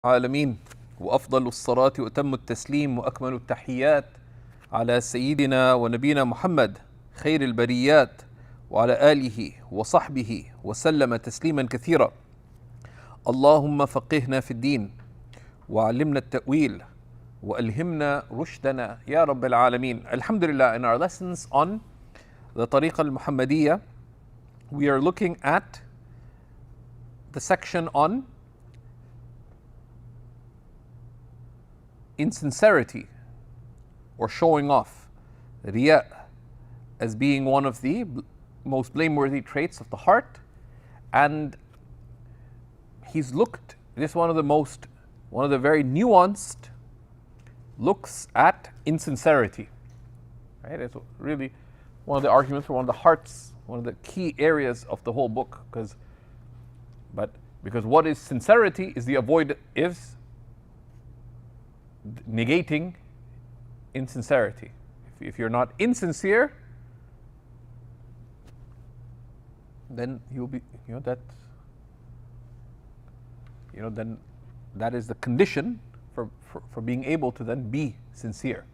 العالمين وأفضل الصلاة وأتم التسليم وأكمل التحيات على سيدنا ونبينا محمد خير البريات وعلى آله وصحبه وسلم تسليما كثيرا. اللهم فقهنا في الدين وعلمنا التأويل وألهمنا رشدنا يا رب العالمين. Alhamdulillah, in our lessons on the Tariqa al-Muhammadiyya, we are looking at the section on insincerity or showing off, riya, as being one of the most blameworthy traits of the heart. And he's looked, this is one of the very nuanced looks at insincerity, right? It's really one of the arguments for one of the hearts, one of the key areas of the whole book, because what is sincerity is negating insincerity. If you're not insincere, then you'll be, then that is the condition for being able to then be sincere.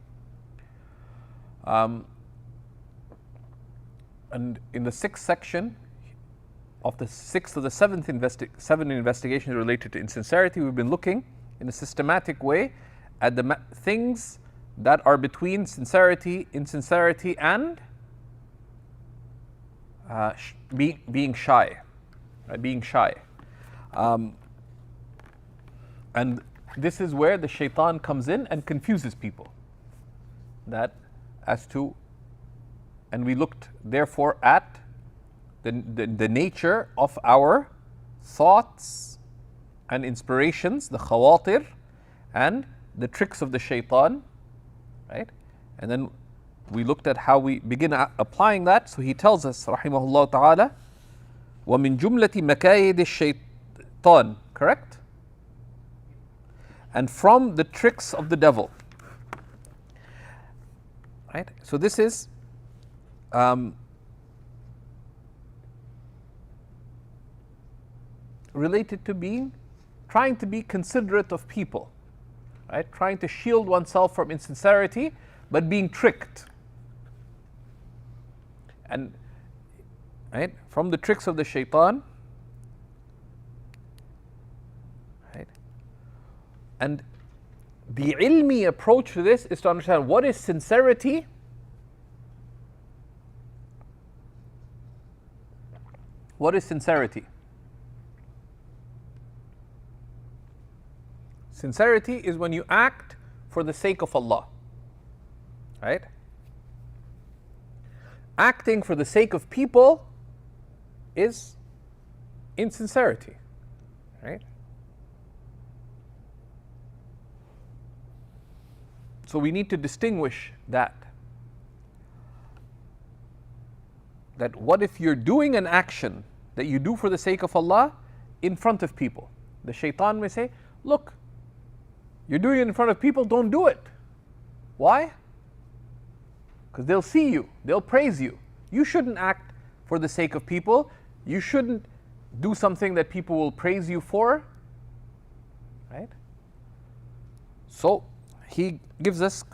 And in the sixth section of the sixth of the seven investigations related to insincerity, we've been looking in a systematic way at the things that are between sincerity, insincerity, and being shy, right? Being shy. And this is where the shaitan comes in and confuses people. And we looked therefore at the nature of our thoughts and inspirations, the khawatir, and the tricks of the shaitan, right? And then we looked at how we begin applying that. So he tells us, rahimahullah ta'ala, وَمِن جُمْلَةِ مَكَايِدِ الشَّيْطَانِ, correct? And from the tricks of the devil, right? So this is related to trying to be considerate of people, right? Trying to shield oneself from insincerity, but being tricked. And right, from the tricks of the shaitan, right? And the ilmi approach to this is to understand what is sincerity. What is sincerity? Sincerity is when you act for the sake of Allah, right? Acting for the sake of people is insincerity, right? So we need to distinguish that what if you're doing an action that you do for the sake of Allah in front of people? The shaitan may say, look, you're doing it in front of people, don't do it. Why? Because they'll see you, they'll praise you. You shouldn't act for the sake of people. You shouldn't do something that people will praise you for, right? So he gives us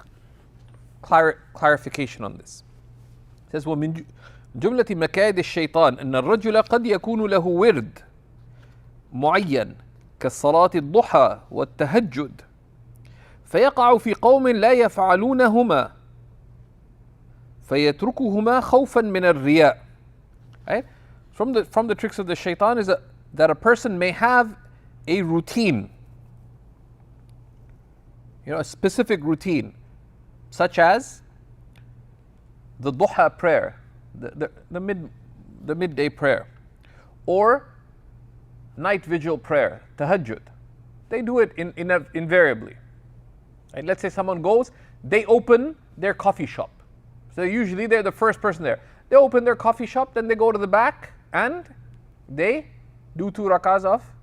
clarification on this. He says, وَمِن جُمْلَةِ مَكَايِدِ الشَّيْطَانِ أَنَّ الرَّجُلَ قَدْ يَكُونُ لَهُ وِرْدٌ مُعَيَّنٌ كالصلاة الضحى والتهجد فيقع في قوم لا يفعلونهما فيتركهما خوفا من الرياء. Right? From the tricks of the shaitan is that a person may have a routine, a specific routine, such as the duha prayer, the midday prayer, or night vigil prayer, tahajjud. They do it invariably. Right? Let's say someone goes, they open their coffee shop. So usually they're the first person there. They open their coffee shop, then they go to the back and they do 4 rakahs of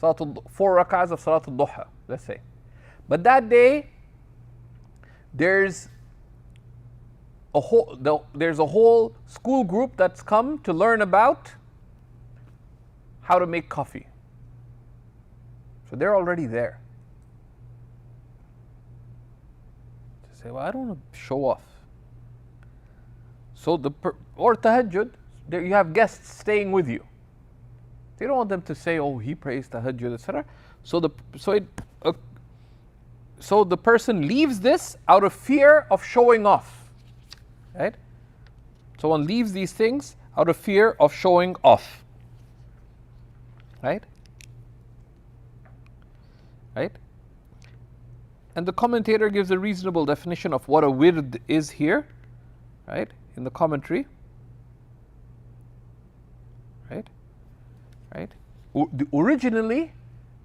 Salatul Duha, let's say. But that day, there's a whole school group that's come to learn about how to make coffee. So they're already there. To say, well, I don't want to show off. So or tahajjud, there you have guests staying with you. They don't want them to say, oh, he prays tahajjud, etc. So the person leaves this out of fear of showing off. Right? So one leaves these things out of fear of showing off. Right? Right? And the commentator gives a reasonable definition of what a wird is here. Right? In the commentary. Right? Right? Originally,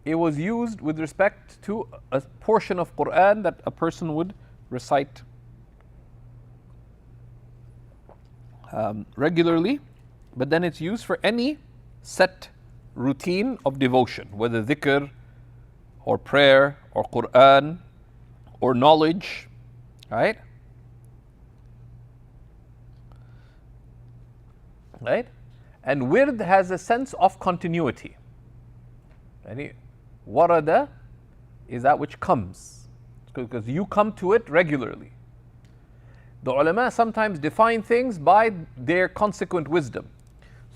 it was used with respect to a portion of Quran that a person would recite regularly, but then it's used for any set routine of devotion, whether dhikr or prayer or Quran or knowledge, right? Right? And wird has a sense of continuity. Warada is that which comes, because you come to it regularly. The ulama sometimes define things by their consequent wisdom.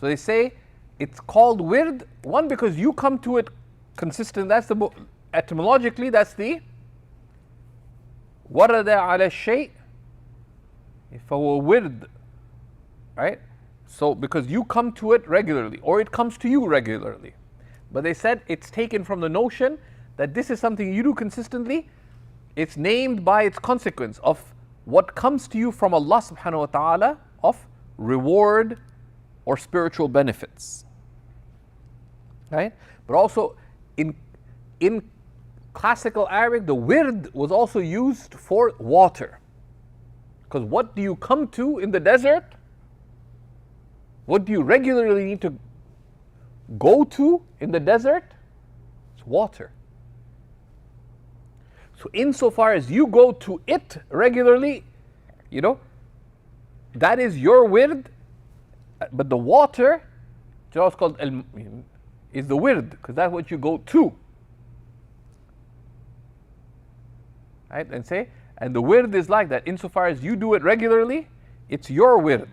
So they say it's called wird, one, because you come to it consistent. That's the etymologically, that's the warada ala shay fahuwa wird, right? So because you come to it regularly, or it comes to you regularly. But they said it's taken from the notion that this is something you do consistently. It's named by its consequence of what comes to you from Allah subhanahu wa ta'ala of reward or spiritual benefits. Right? But also in classical Arabic, the wird was also used for water. Because what do you come to in the desert? What do you regularly need to go to in the desert? It's water. So insofar as you go to it regularly, that is your wird, but the water, it's also called is the wird, because that's what you go to. Right? And the wird is like that. Insofar as you do it regularly, it's your wird.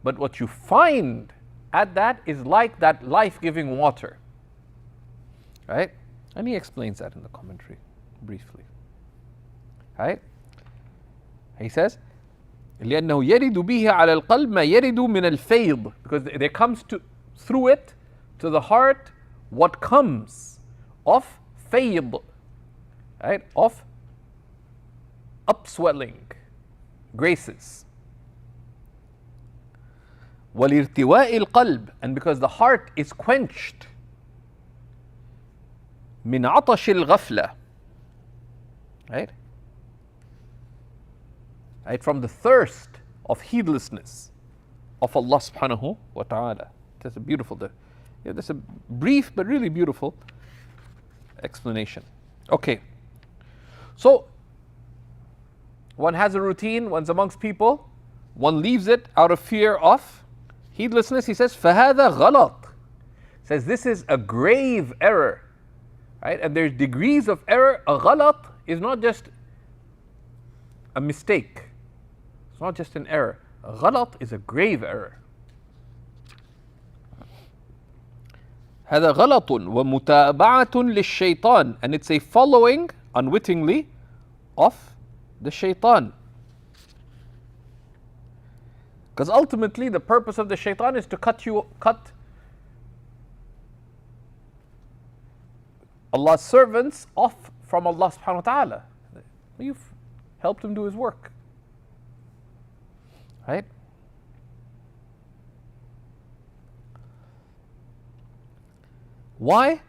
But what you find at that is like that life-giving water. Right? And he explains that in the commentary briefly. Right? He says, لأنه يرد به على القلب ما يرد من الفيض, because there comes through it to the heart what comes of fayd, right? Of upswelling graces. وَلِارْتِوَاءِ الْقَلْبِ, and because the heart is quenched مِنْ عَطَشِ الْغَفْلَةِ, right? Right, from the thirst of heedlessness of Allah subhanahu wa ta'ala. That's a beautiful, that's a brief but really beautiful explanation. Okay, so one has a routine, one's amongst people, one leaves it out of fear of heedlessness. He says, فَهَذَا غَلَط. Says this is a grave error. Right? And there's degrees of error. A ghalat is not just a mistake. It's not just an error. A ghalat is a grave error. هذا غلط ومتابعة للشيطان, and it's a following unwittingly of the shaitan. Because ultimately the purpose of the shaitan is to cut Allah's servants off from Allah subhanahu wa ta'ala. You've helped him do his work. Right? Why?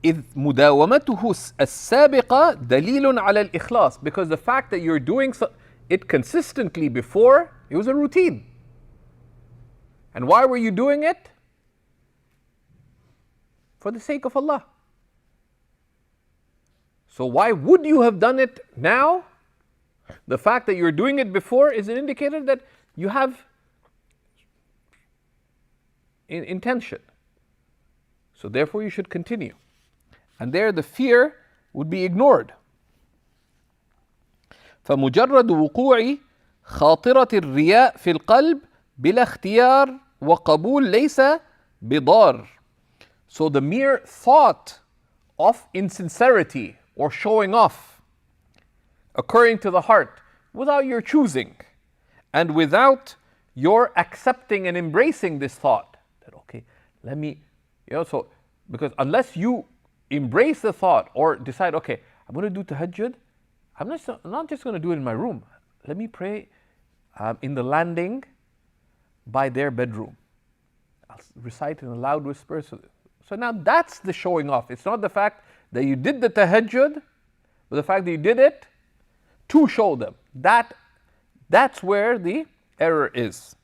إذ مداومته السابقة دليل على الإخلاص, because the fact that you're doing it consistently before, it was a routine. And why were you doing it? For the sake of Allah. So why would you have done it now? The fact that you're doing it before is an indicator that you have intention. So therefore you should continue. And there the fear would be ignored. فمجرد وقوع خاطرة الرياء في القلب بلا اختيار وقبول ليس بضار. So the mere thought of insincerity or showing off occurring to the heart without your choosing and without your accepting and embracing this thought that, okay, let me, so because unless you embrace the thought or decide, okay, I'm going to do tahajjud, I'm not just going to do it in my room. Let me pray in the landing by their bedroom. I'll recite in a loud whisper. So now that's the showing off. It's not the fact that you did the tahajjud, but the fact that you did it to show them. That's where the error is.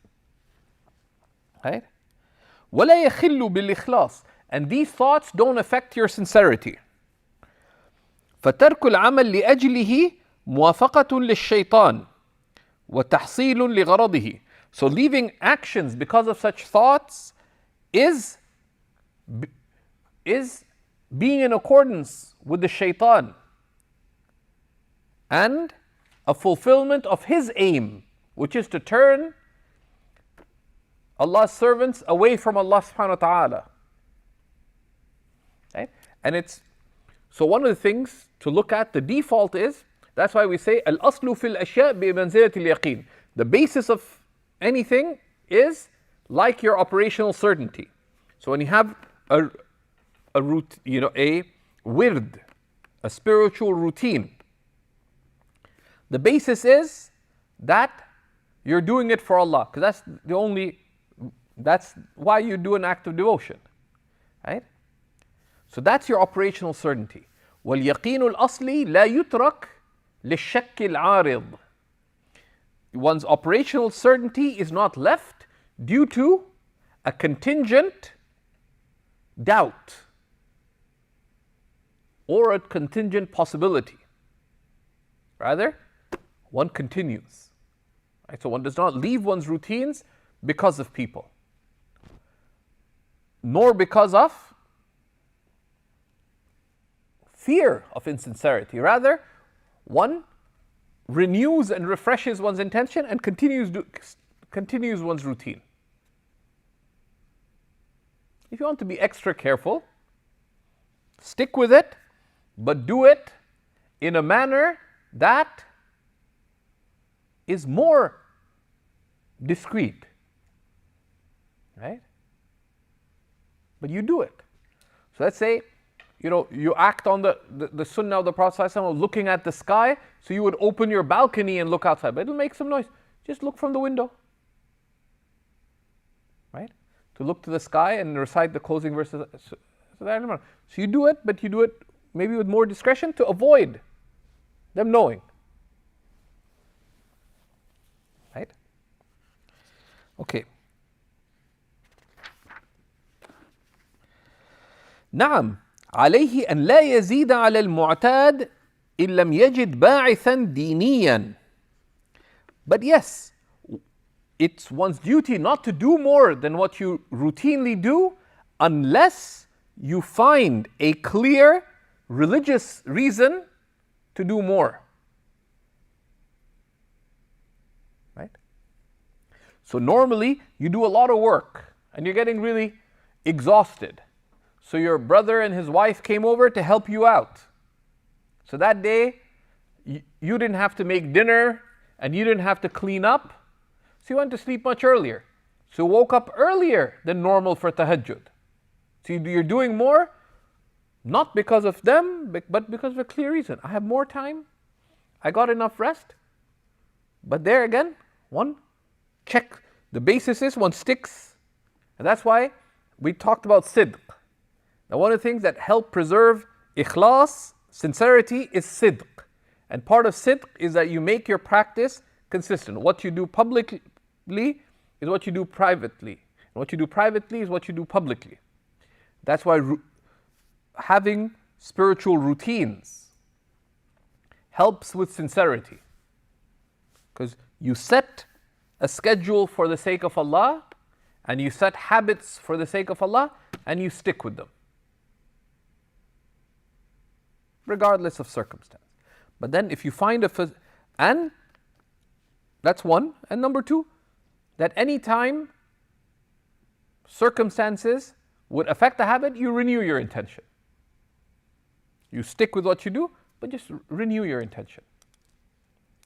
Right? وَلَا يَخِلُّ بِالْإِخْلَاصِ. And these thoughts don't affect your sincerity. فَتَرْكُ الْعَمَلِ لِأَجْلِهِ مُوَافَقَةٌ لِلشَّيْطَانِ وَتَحْصِيلٌ لِغَرَضِهِ. So leaving actions because of such thoughts is being in accordance with the shaitan and a fulfillment of his aim, which is to turn Allah's servants away from Allah subhanahu wa ta'ala. Right? And so one of the things to look at, the default is, that's why we say al-aslu fil ashya' bi manzilati al-yaqeen. The basis of anything is like your operational certainty. So when you have a wird, a spiritual routine, the basis is that you're doing it for Allah, because that's why you do an act of devotion, right? So that's your operational certainty. وَالْيَقِينُ الْأَصْلِ لَا يُتْرَكْ لِلشَّكِّ الْعَارِضِ. One's operational certainty is not left due to a contingent doubt or a contingent possibility. Rather, one continues. Right? So one does not leave one's routines because of people, nor because of fear of insincerity. Rather, one renews and refreshes one's intention and continues one's routine. If you want to be extra careful, stick with it, but do it in a manner that is more discreet. Right? But you do it. So let's say, you act on the sunnah of the Prophet ﷺ of looking at the sky, so you would open your balcony and look outside, but it'll make some noise. Just look from the window. Right? To look to the sky and recite the closing verses. So you do it, but you do it maybe with more discretion to avoid them knowing. Right? Okay. نعم عليه أن لا يزيد على المعتاد إن لم يجد باعثا دينيا. But yes, it's one's duty not to do more than what you routinely do unless you find a clear religious reason to do more. Right? So normally you do a lot of work and you're getting really exhausted. So your brother and his wife came over to help you out. So that day, you didn't have to make dinner and you didn't have to clean up. So you went to sleep much earlier. So you woke up earlier than normal for tahajjud. So you're doing more, not because of them, but because of a clear reason. I have more time. I got enough rest. But there again, one check. The basis is one sticks. And that's why we talked about sidq. Now, one of the things that help preserve ikhlas, sincerity, is sidq. And part of sidq is that you make your practice consistent. What you do publicly is what you do privately. And what you do privately is what you do publicly. That's why having spiritual routines helps with sincerity. Because you set a schedule for the sake of Allah, and you set habits for the sake of Allah, and you stick with them. regardless of circumstance. But then if you find and that's one. And number two, that any time circumstances would affect the habit, you renew your intention. You stick with what you do, but just renew your intention.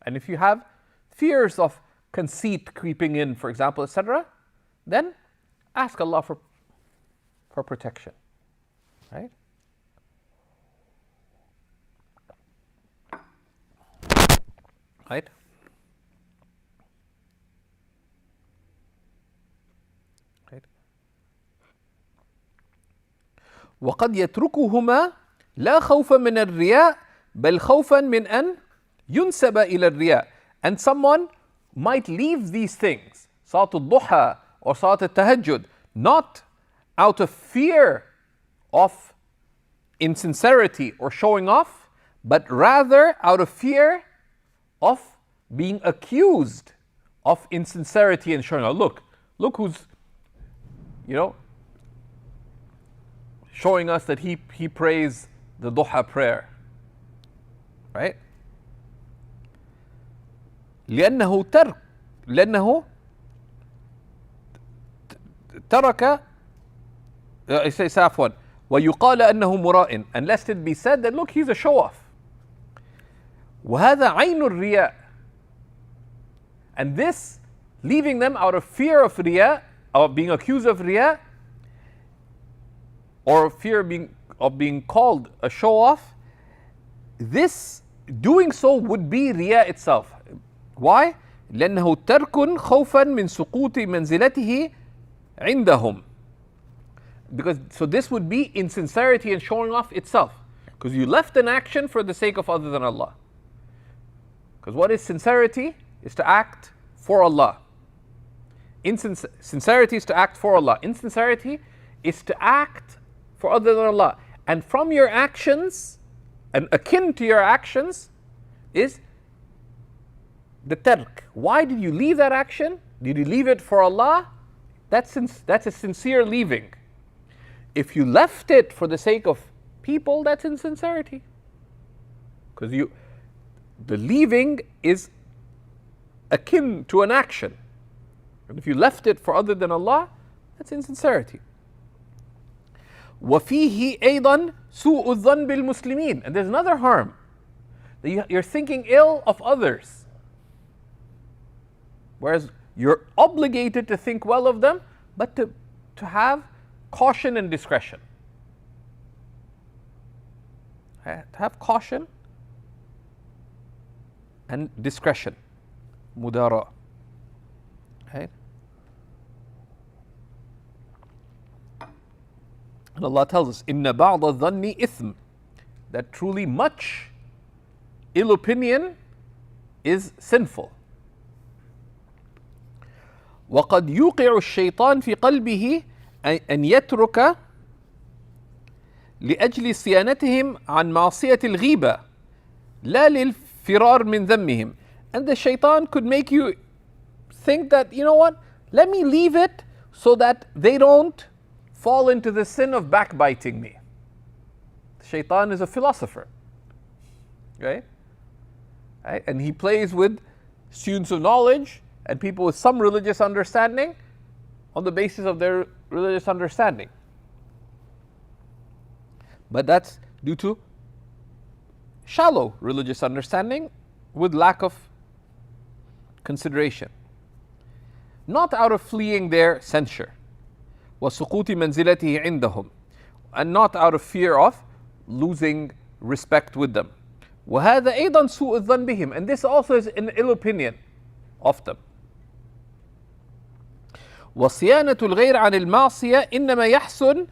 And if you have fears of conceit creeping in, for example, etc., then ask Allah for protection. Right? Right? Right? وقد يتركهما لا خوفا من الرياء بل خوفا من أن ينسب إلى الرياء. And someone might leave these things, Salat al-Duha or Salat al-Tahajjud, not out of fear of insincerity or showing off, but rather out of fear of being accused of insincerity and showing off. Look who's, showing us that he prays the Duha prayer. Right? لأنه ترك عفوا ويقال أنه مراء, and lest it be said that look, he's a show off. وهذا عين الرياء. And this, leaving them out of fear of riya, of being accused of riya, or fear of being called a show off, this doing so would be riya itself. Why? لأنه ترك خوفا من سقوط منزلته عندهم. So this would be insincerity and showing off itself. Because you left an action for the sake of other than Allah. Because what is sincerity? Is to act for Allah. Sincerity is to act for Allah. Insincerity is to act for other than Allah. And from your actions, and akin to your actions, is the tark. Why did you leave that action? Did you leave it for Allah? That's a sincere leaving. If you left it for the sake of people, that's insincerity. Because the leaving is akin to an action. And if you left it for other than Allah, that's insincerity. وَفِيهِ أَيْضًا سُوءُ الظَّنِّ بِالْمُسْلِمِينَ. And there's another harm. That you're thinking ill of others. Whereas you're obligated to think well of them, but to have caution and discretion. To have caution and discretion. Mudara. Right? And Allah tells us, إِنَّ بَعْضَ الظَّنِّ إِثْمٍ, that truly much ill opinion is sinful. وقد يوقع الشيطان في قلبه أن يترك لأجل صيانتهم عن معصية الغيبة لا للفرار من ذمهم. And the shaitan could make you think that, you know what, let me leave it so that they don't fall into the sin of backbiting me. The shaitan is a philosopher, right? And he plays with students of knowledge and people with some religious understanding on the basis of their religious understanding. But that's due to shallow religious understanding with lack of consideration. Not out of fleeing their censure. وَسُقُوطِ مَنْزِلَتِهِ عِنْدَهُمْ. And not out of fear of losing respect with them. وَهَذَا أَيْضًا سُوءُ الظَّنِّ بِهِمْ. And this also is an ill opinion of them. وصيانة الغير عن المعصية إنما يحسن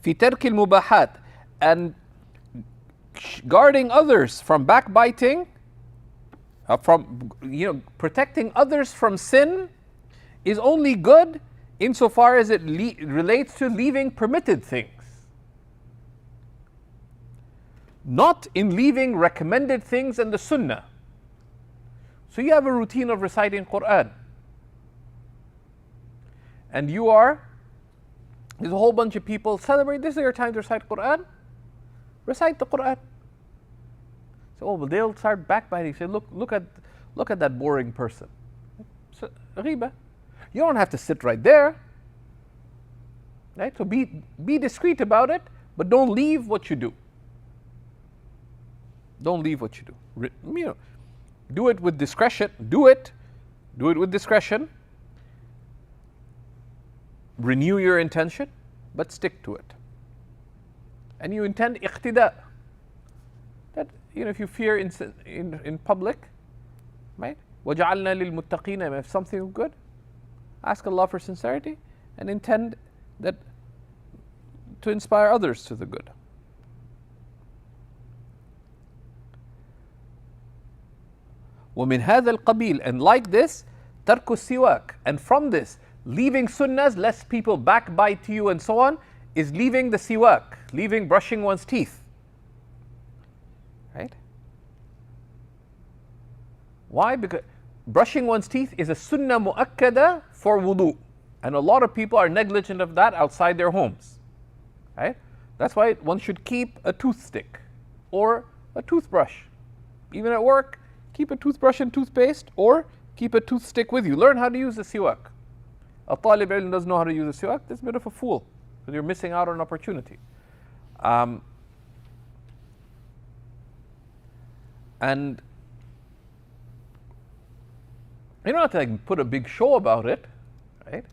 في ترك المباحات. And guarding others from backbiting, from protecting others from sin, is only good insofar as it relates to leaving permitted things, not in leaving recommended things and the sunnah. So you have a routine of reciting Quran, and there's a whole bunch of people celebrate, this is your time to recite Quran, recite the Quran. So, oh, well, they'll start backbiting. Say, look at that boring person. So, ghiba. You don't have to sit right there. Right? So be discreet about it, but don't leave what you do. Don't leave what you do. Do it with discretion. Do it with discretion. Renew your intention, but stick to it. And you intend iqtida. That, if you fear in public, right? وَجَعَلْنَا لِلْمُتَّقِينَ, if something good, ask Allah for sincerity and intend that to inspire others to the good. وَمِنْ هَذَا الْقَبِيلِ, and like this, تَرْكُ السِّوَاكِ, and from this, leaving sunnahs lest people backbite you and so on, is leaving the siwak, leaving brushing one's teeth. Right? Why? Because brushing one's teeth is a sunnah mu'akkada for wudu. And a lot of people are negligent of that outside their homes. Right? That's why one should keep a toothstick or a toothbrush. Even at work, keep a toothbrush and toothpaste, or keep a toothstick with you. Learn how to use the siwak. A talib ilm doesn't know how to use the siwak, that's a bit of a fool, because you're missing out on an opportunity. And you don't have to put a big show about it, right?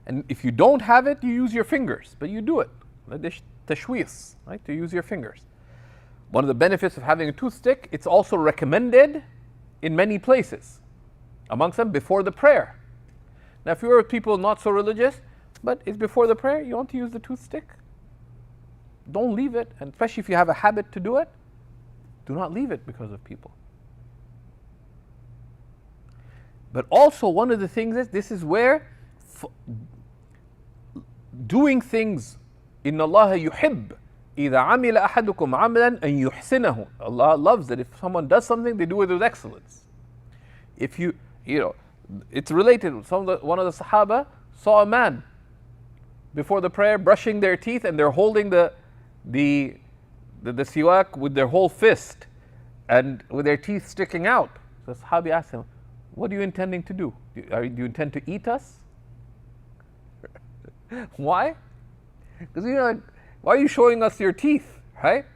And if you don't have it, you use your fingers, but you do it. Tashwis, right? To use your fingers. One of the benefits of having a toothstick, it's also recommended in many places. Amongst them, before the prayer. Now, if you're people not so religious, but it's before the prayer, you want to use the toothstick, don't leave it. And especially if you have a habit to do it, do not leave it because of people. But also, one of the things is, this is where doing things, إِنَّ اللَّهَ يُحِبُّ إِذَا عَمِلَ أَحَدُكُمْ عَمْلًا أَن يُحْسِنَهُ. Allah loves that if someone does something, they do it with excellence. If it's related. One of the Sahaba saw a man before the prayer brushing their teeth, and they're holding the siwak with their whole fist and with their teeth sticking out. So the Sahabi asked him, what are you intending to do? Do you intend to eat us? Why? Because why are you showing us your teeth, right?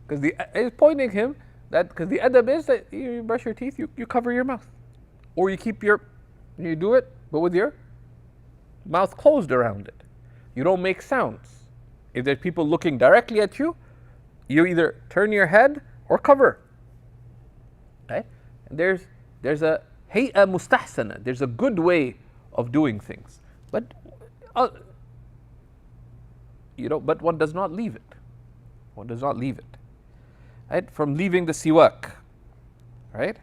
Because he's pointing him that, because the adab is that you brush your teeth, you cover your mouth, or you do it, but with your mouth closed around it. You don't make sounds. If there's people looking directly at you, you either turn your head or cover. Right? And there's a hay'a mustahsana. There's a good way of doing things, but but one does not leave it. One does not leave it. Right? From leaving the siwak. Right?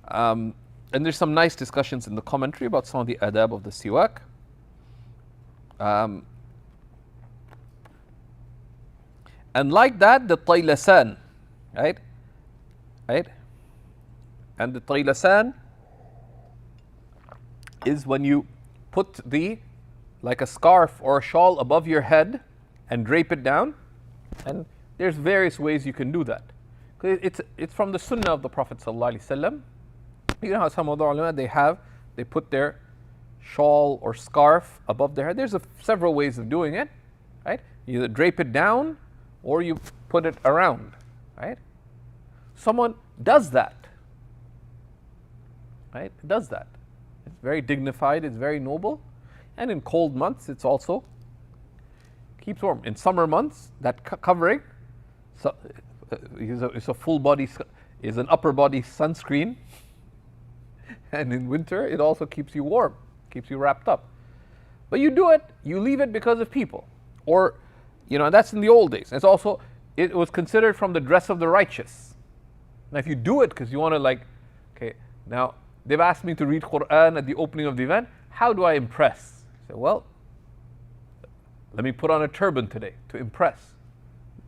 And there's some nice discussions in the commentary about some of the adab of the siwak. And like that, the taylasan, right? And the taylasan is when you put like a scarf or a shawl above your head and drape it down. And there's various ways you can do that. It's from the sunnah of the Prophet ﷺ. You know how some of the ulama, they put their shawl or scarf above their head. There's several ways of doing it, right? You either drape it down or you put it around, right? Someone does that, right? Does that. It's very dignified, it's very noble. And in cold months, it's also keeps warm. In summer months, that covering is a full body, is an upper body sunscreen. And in winter, it also keeps you warm, keeps you wrapped up. But you do it, you leave it because of people. Or, that's in the old days. It was considered from the dress of the righteous. Now, if you do it because you want to now they've asked me to read Quran at the opening of the event, how do I impress? I say, well, let me put on a turban today to impress.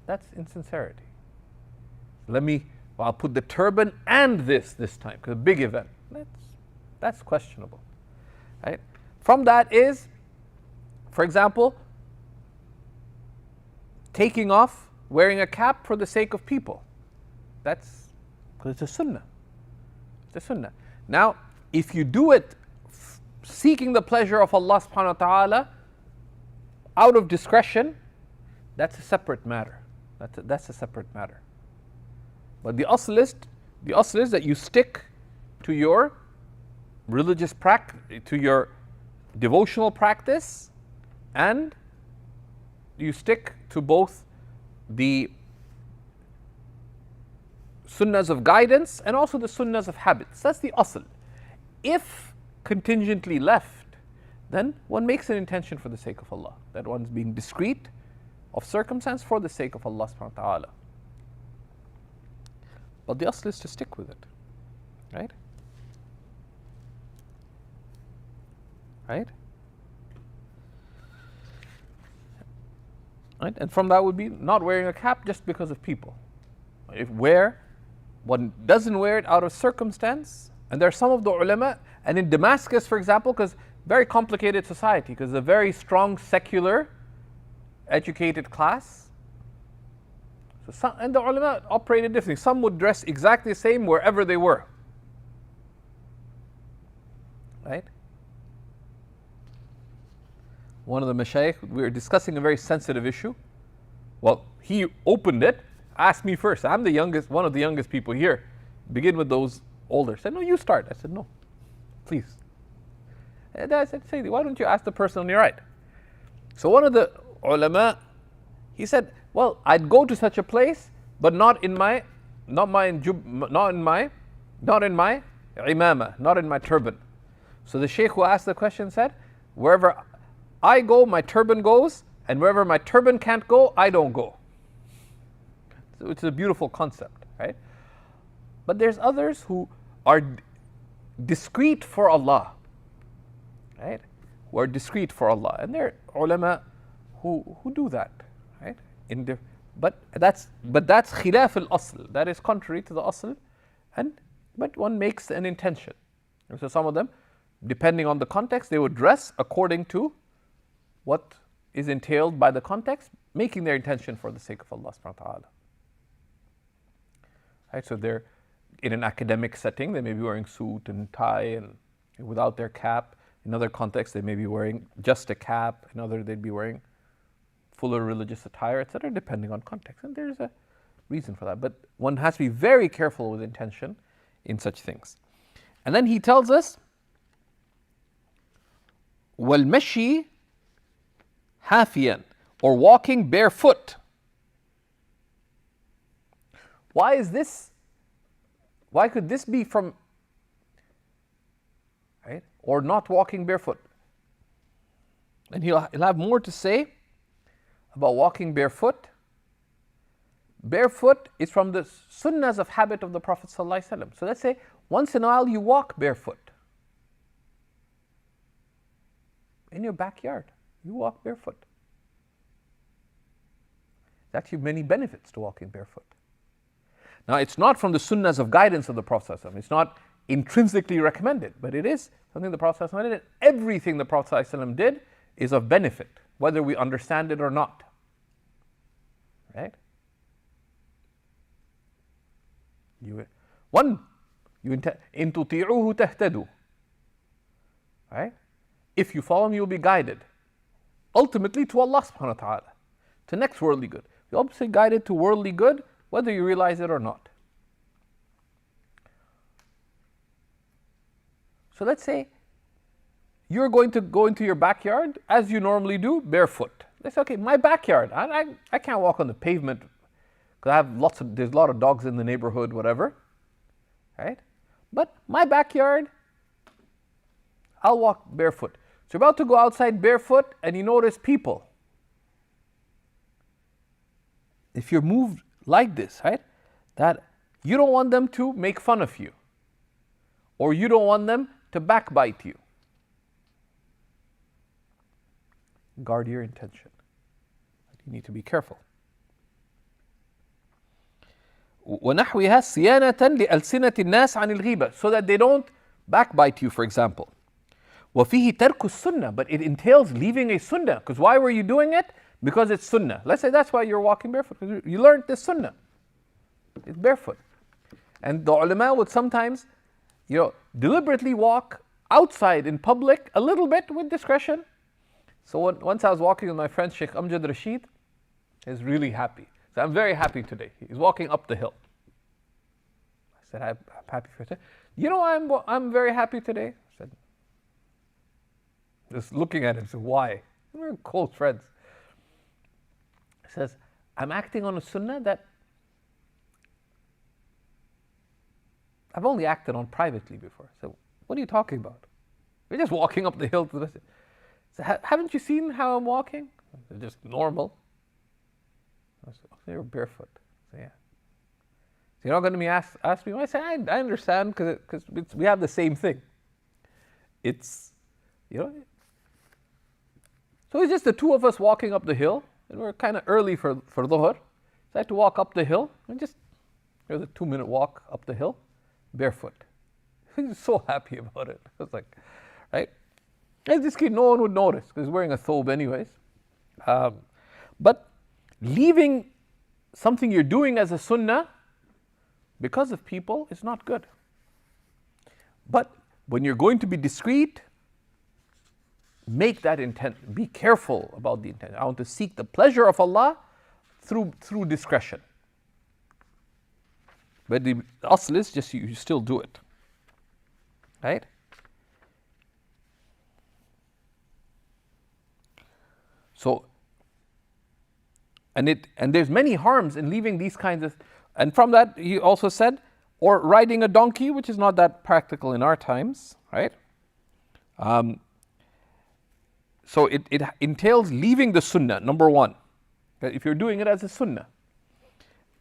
That's insincerity. I'll put the turban and this time, because a big event. That's questionable, right? From that is, for example, taking off wearing a cap for the sake of people. That's because it's a sunnah. It's a sunnah. Now, if you do it seeking the pleasure of Allah subhanahu wa ta'ala out of discretion, that's a separate matter. That's a separate matter. But the asl is that you stick to your religious practice, to your devotional practice, and you stick to both the sunnahs of guidance and also the sunnahs of habits. That's the asl. If contingently left, then one makes an intention for the sake of Allah, that one's being discreet of circumstance for the sake of Allah subhanahu wa ta'ala. But the asl is to stick with it, right? Right? Right? And from that would be not wearing a cap just because of people. If one doesn't wear it out of circumstance, and there are some of the ulama, and in Damascus, for example, because very complicated society, because a very strong secular educated class. And the ulama operated differently. Some would dress exactly the same wherever they were. Right? One of the mashaykh, we were discussing a very sensitive issue. Well, he opened it, asked me first. I'm the youngest, one of the youngest people here. Begin with those older. I said, no, you start. I said, no, please. And I said, Sayyidi, why don't you ask the person on your right? So one of the ulama, he said, well, I'd go to such a place, but not in my imamah, not in my turban. So the shaykh who asked the question said, wherever I go, my turban goes, and wherever my turban can't go, I don't go. So it's a beautiful concept, right? But there's others who are discreet for Allah, right? Who are discreet for Allah, and there are ulama who do that, right? But that's khilaf al-asl. That is contrary to the asl, but one makes an intention. So some of them, depending on the context, they would dress according to what is entailed by the context, making their intention for the sake of Allah subhanahu wa ta'ala. Right? So they're in an academic setting, they may be wearing suit and tie and without their cap. In other contexts, they may be wearing just a cap. In other, they'd be wearing fuller religious attire, etc., depending on context. And there's a reason for that. But one has to be very careful with intention in such things. And then he tells us, وَالْمَشِي حَافِيًا, or walking barefoot. Why is this? Why could this be from, right? Or not walking barefoot? And he'll have more to say about walking barefoot. Barefoot is from the sunnahs of habit of the Prophet ﷺ. So let's say once in a while you walk barefoot. In your backyard, you walk barefoot. There's actually many benefits to walking barefoot. Now, it's not from the sunnahs of guidance of the Prophet ﷺ. It's not intrinsically recommended, but it is something the Prophet ﷺ did. Everything the Prophet ﷺ did is of benefit, whether we understand it or not. Right? In تُطِيعُوهُ تَهْتَدُوا. Right? If you follow him, you will be guided. Ultimately to Allah subhanahu wa ta'ala, to next worldly good. You're obviously guided to worldly good, whether you realize it or not. So let's say you're going to go into your backyard, as you normally do, barefoot. Let's say, okay, my backyard, I can't walk on the pavement, because there's a lot of dogs in the neighborhood, whatever. Right? But my backyard, I'll walk barefoot. So you're about to go outside barefoot and you notice people. If you're moved like this, right, that you don't want them to make fun of you, or you don't want them to backbite you. Guard your intention. You need to be careful. وَنَحْوِهَا صِيَانَةً لِأَلْسِنَةِ النَّاسِ عَنِ الْغِيبَةِ, so that they don't backbite you, for example. وَفِيهِ تَرْكُ السُّنَّةِ, but it entails leaving a sunnah. Because why were you doing it? because it's sunnah. Let's say that's why you're walking barefoot, because you learned this sunnah. It's barefoot. And the ulama would sometimes, deliberately walk outside in public a little bit with discretion. So once I was walking with my friend Shaykh Amjad Rashid, he was really happy. So I'm very happy today. He's walking up the hill. I said, I'm happy for today. You know why I'm very happy today? I said, just looking at him, said, why? We're close friends. He says, I'm acting on a sunnah that I've only acted on privately before. So what are you talking about? We're just walking up the hill to the masjid. So, haven't you seen how I'm walking? It's just normal. I said, okay, you're barefoot. So yeah. So you're not going to ask me? I say, I understand because we have the same thing. It's, So it's just the two of us walking up the hill, and we're kind of early for dhuhr. So I had to walk up the hill, and it was a 2-minute walk up the hill, barefoot. He was so happy about it. I was like, right? And this kid, no one would notice because he's wearing a thobe anyways. But leaving something you're doing as a sunnah because of people is not good. But when you're going to be discreet, make that intent. Be careful about the intent. I want to seek the pleasure of Allah through discretion. But the asl is just you still do it. Right? So, and there's many harms in leaving these kinds of, and from that he also said, or riding a donkey, which is not that practical in our times, right? So it entails leaving the sunnah, number one, if you're doing it as a sunnah.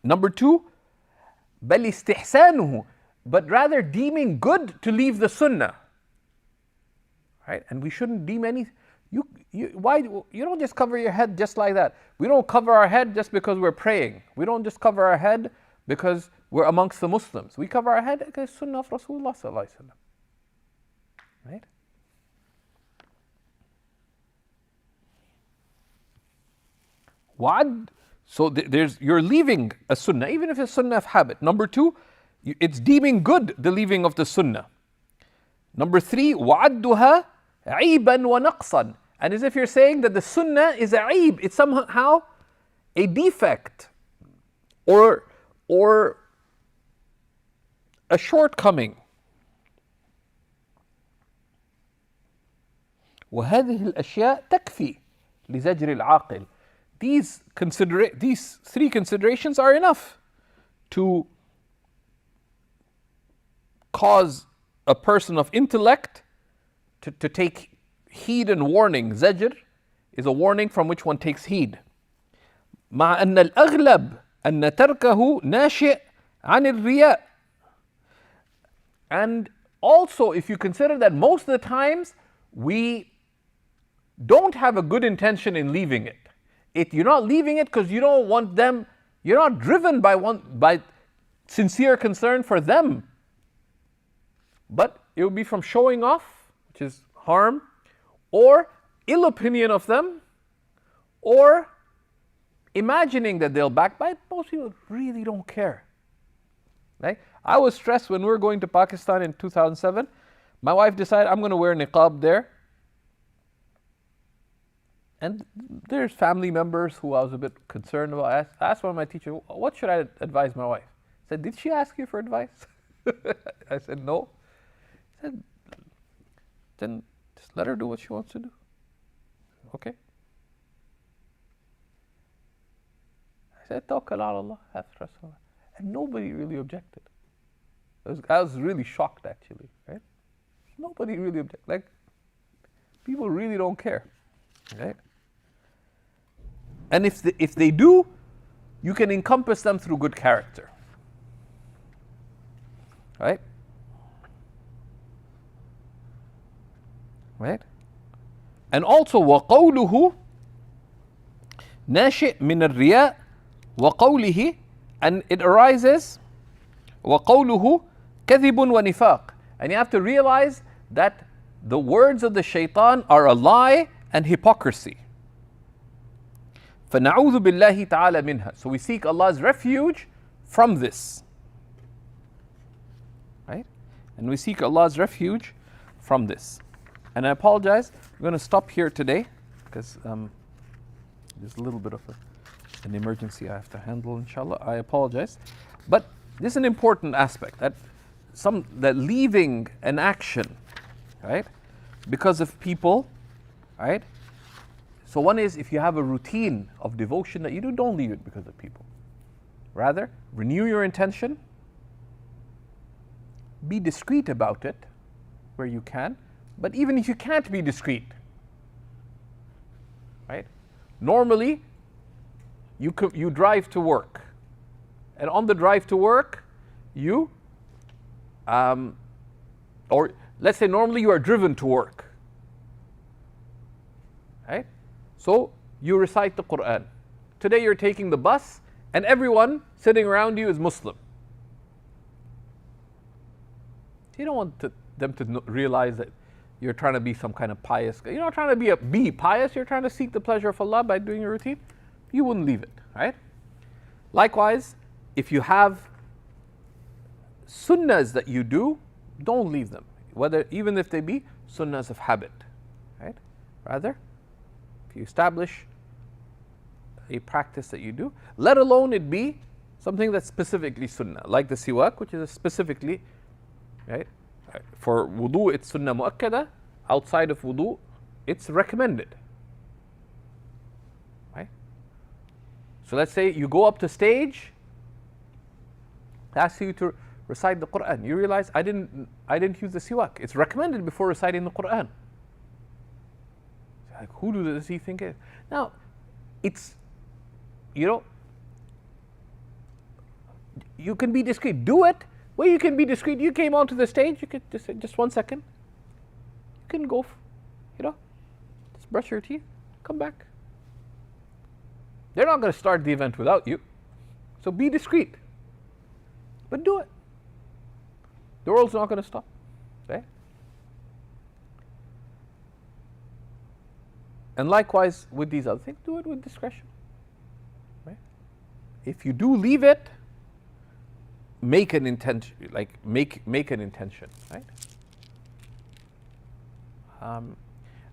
Number two, بل استحسانه, but rather deeming good to leave the sunnah, right? And we shouldn't deem any. Why you don't just cover your head just like that. We don't cover our head just because we're praying. We don't just cover our head because we're amongst the Muslims. We cover our head because sunnah of Rasulullah sallallahu alaihi wasallam. Right? So you're leaving a sunnah, even if it's sunnah of habit. Number two, it's deeming good the leaving of the sunnah. Number three, وَعَدُّهَا عِيبًا وَنَقْصًا. And as if you're saying that the sunnah is a aib, it's somehow a defect or a shortcoming. وهذه الأشياء تكفي لزجر العاقل. These three considerations are enough to cause a person of intellect to take heed and warning. Zajr is a warning from which one takes heed. مع أن الأغلب أن تركه ناشئ عن الرياء. And also, if you consider that most of the times we don't have a good intention in leaving it. You're not leaving it because you don't want them, you're not driven by sincere concern for them. But it will be from showing off, which is harm, or ill opinion of them, or imagining that they'll backbite. Most people really don't care. Right? I was stressed when we were going to Pakistan in 2007. My wife decided I'm going to wear niqab there. And there's family members who I was a bit concerned about. I asked one of my teachers, what should I advise my wife? I said, did she ask you for advice? I said, no. I said, then just let her do what she wants to do. Okay. I said, tawakkal ala Allah, after Rasulullah. And nobody really objected. I was really shocked actually, right? Nobody really objected. Like, people really don't care, right? And if they do, you can encompass them through good character. Right? Right? And also, وَقَوْلُهُ نَاشِئْ مِنَ الرِّيَاءِ وَقَوْلِهِ, and it arises, وَقَوْلُهُ كَذِبٌ وَنِفَاقٌ. And you have to realize that the words of the shaitan are a lie and hypocrisy. فَنَعُوذُ بِاللَّهِ تَعَالَى مِنْهَا. So we seek Allah's refuge from this. Right? And we seek Allah's refuge from this. And I apologize, I'm going to stop here today because there's a little bit of an emergency I have to handle, inshallah. I apologize. But this is an important aspect, that leaving an action, right, because of people, right? So one is, if you have a routine of devotion that you do, don't leave it because of people. Rather, renew your intention, be discreet about it where you can, but even if you can't be discreet, right? Normally, you drive to work, and on the drive to work, or let's say normally you are driven to work, right? So you recite the Quran. Today you're taking the bus, and everyone sitting around you is Muslim. You don't want them to realize that you're trying to be some kind of pious guy. You're not trying to be pious, you're trying to seek the pleasure of Allah by doing your routine. You wouldn't leave it, right? Likewise, if you have sunnahs that you do, don't leave them, even if they be sunnahs of habit, right? Rather, if you establish a practice that you do, let alone it be something that's specifically sunnah, like the siwak, which is specifically, right? For wudu, it's sunnah mu'akkada. Outside of wudu, it's recommended. Right? So let's say you go up to stage, ask you to recite the Quran. You realize I didn't use the siwak. It's recommended before reciting the Quran. Like, who does he think it is? Now, it's, you can be discreet. Do it where you can be discreet. You came onto the stage, you could just 1 second. You can go, just brush your teeth, come back. They're not going to start the event without you. So be discreet. But do it. The world's not going to stop. Okay? And likewise with these other things, do it with discretion. Right? If you do leave it, make an intention, make an intention, right?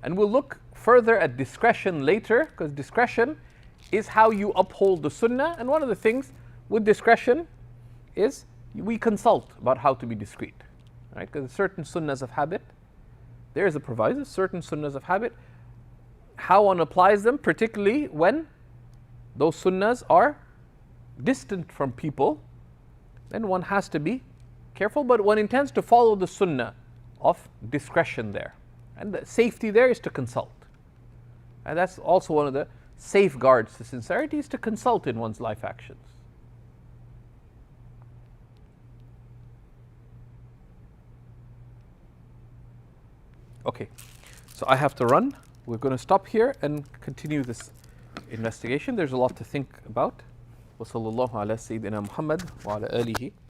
And we'll look further at discretion later, because discretion is how you uphold the sunnah. And one of the things with discretion is we consult about how to be discreet, right? Because certain sunnahs of habit, there is a proviso, certain sunnahs of habit, how one applies them, particularly when those sunnahs are distant from people, then one has to be careful, but one intends to follow the sunnah of discretion there. And the safety there is to consult. And that's also one of the safeguards to sincerity, is to consult in one's life actions. Okay, so I have to run. We're going to stop here and continue this investigation. There's a lot to think about. وصلى الله على سيدنا محمد وعلى آله